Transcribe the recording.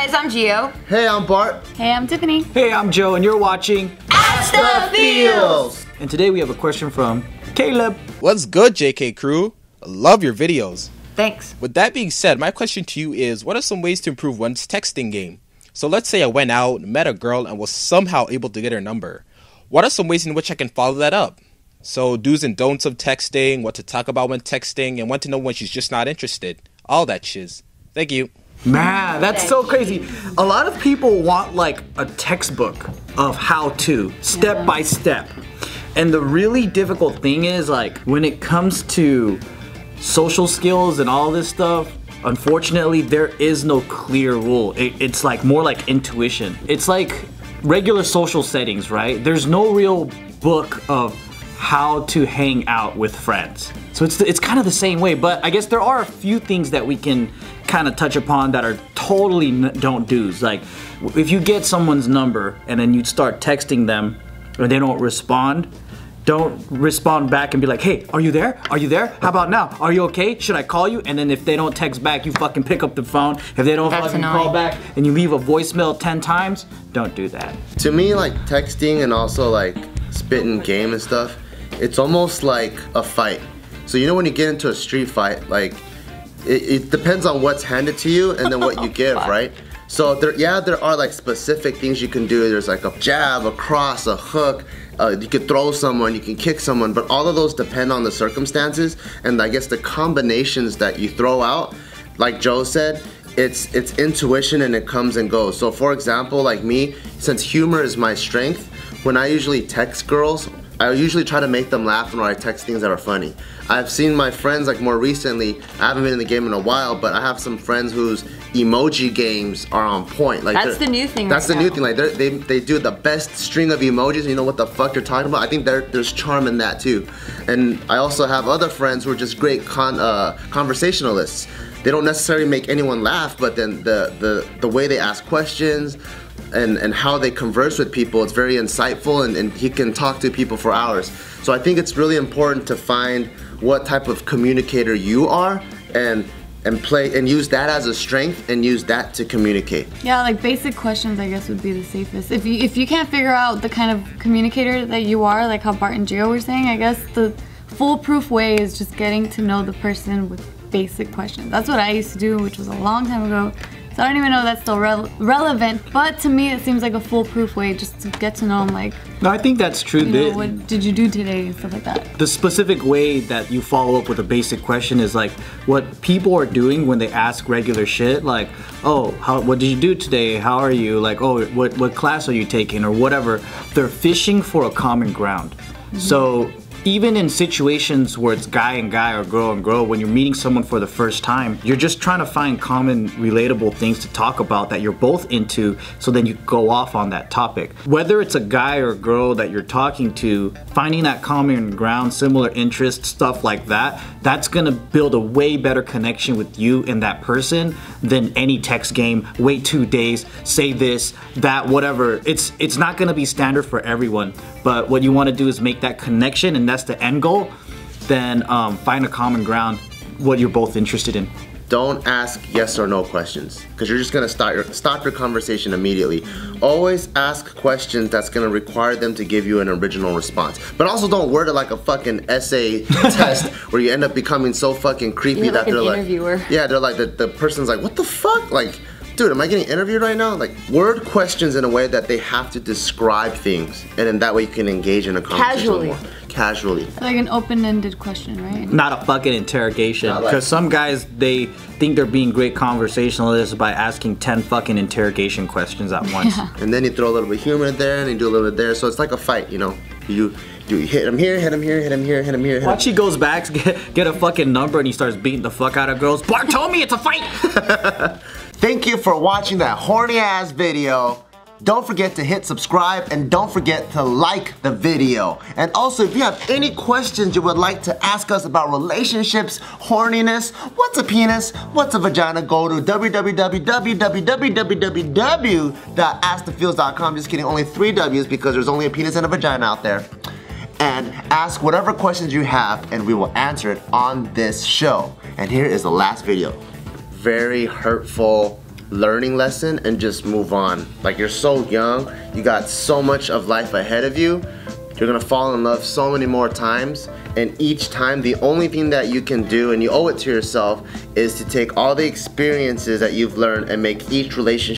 guys, I'm Gio. Hey, I'm Bart. Hey, I'm Tiffany. Hey, I'm Joe, and you're watching AskTheFeels. And today we have a question from Caleb. What's good, JK crew? I love your videos. Thanks. With that being said, my question to you is, what are some ways to improve one's texting game? So let's say I went out, met a girl, and was somehow able to get her number. What are some ways in which I can follow that up? So do's and don'ts of texting, what to talk about when texting, and when to know when she's just not interested. All that shiz. Thank you. Man, that's so crazy. A lot of people want like a textbook of how to, step by step. And the really difficult thing is like when it comes to social skills and all this stuff, unfortunately there is no clear rule. It's like more like intuition. It's like regular social settings, right? There's no real book of how to hang out with friends. So it's kind of the same way, but I guess there are a few things that we can kind of touch upon that are totally don't do's. Like if you get someone's number and then you start texting them and they don't respond back and be like, hey, are you there? Are you there? How about now? Are you okay? Should I call you? And then if they don't text back, you fucking pick up the phone. If they don't fucking call back and you leave a voicemail 10 times, don't do that. To me, like texting and also like spitting game and stuff, it's almost like a fight. So you know when you get into a street fight, like it depends on what's handed to you and then what you give, right? So there are like specific things you can do. There's like a jab, a cross, a hook. You could throw someone, you can kick someone, but all of those depend on the circumstances and I guess the combinations that you throw out. Like Joe said, it's intuition and it comes and goes. So for example, like me, since humor is my strength, when I usually text girls, I usually try to make them laugh when I text things that are funny. I've seen my friends, like more recently, I haven't been in the game in a while, but I have some friends whose emoji games are on point. Like that's the new thing. That's the new thing. Like they do the best string of emojis. And you know what the fuck they're talking about? I think there's charm in that too. And I also have other friends who are just great conversationalists. They don't necessarily make anyone laugh, but then the way they ask questions and how they converse with people, it's very insightful and he can talk to people for hours. So I think it's really important to find what type of communicator you are and play and use that as a strength and use that to communicate. Yeah, like basic questions I guess would be the safest. If you can't figure out the kind of communicator that you are, like how Bart and Gio were saying, I guess the foolproof way is just getting to know the person with basic questions. That's what I used to do, which was a long time ago. So I don't even know if that's still relevant, but to me it seems like a foolproof way just to get to know them, like, no, I think that's true. You know, what did you do today and stuff like that. The specific way that you follow up with a basic question is like what people are doing when they ask regular shit, like, oh, what did you do today? How are you? Like, oh, what class are you taking or whatever. They're fishing for a common ground. Mm-hmm. So even in situations where it's guy and guy or girl and girl, when you're meeting someone for the first time, you're just trying to find common, relatable things to talk about that you're both into, so then you go off on that topic. Whether it's a guy or girl that you're talking to, finding that common ground, similar interests, stuff like that, that's gonna build a way better connection with you and that person than any text game, wait 2 days, say this, that, whatever. It's not gonna be standard for everyone, but what you wanna do is make that connection, and that's the end goal. Then find a common ground, what you're both interested in. Don't ask yes or no questions, because you're just gonna stop your conversation immediately. Always ask questions that's gonna require them to give you an original response. But also don't word it like a fucking essay test where you end up becoming so fucking creepy that they're like, yeah, they're like, the person's like, what the fuck? Like, dude, am I getting interviewed right now? Like, word questions in a way that they have to describe things, and in that way you can engage in a conversation casually. Like an open-ended question, right? Not a fucking interrogation. Because some guys, they think they're being great conversationalists by asking 10 fucking interrogation questions at once. Yeah. And then you throw a little bit of humor there, and you do a little bit there, so it's like a fight, you know? You hit him here, hit him here, hit him here, hit him here. Watch, he goes back, get a fucking number, and he starts beating the fuck out of girls. Bart told me it's a fight! Thank you for watching that horny ass video. Don't forget to hit subscribe and don't forget to like the video. And also, if you have any questions you would like to ask us about relationships, horniness, what's a penis, what's a vagina, go to www.askthefeels.com. Just kidding, only 3 W's because there's only a penis and a vagina out there. And ask whatever questions you have and we will answer it on this show. And here is the last video. Very hurtful, learning lesson and just move on. Like, you're so young, you got so much of life ahead of you. You're gonna fall in love so many more times, and each time the only thing that you can do, and you owe it to yourself, is to take all the experiences that you've learned and make each relationship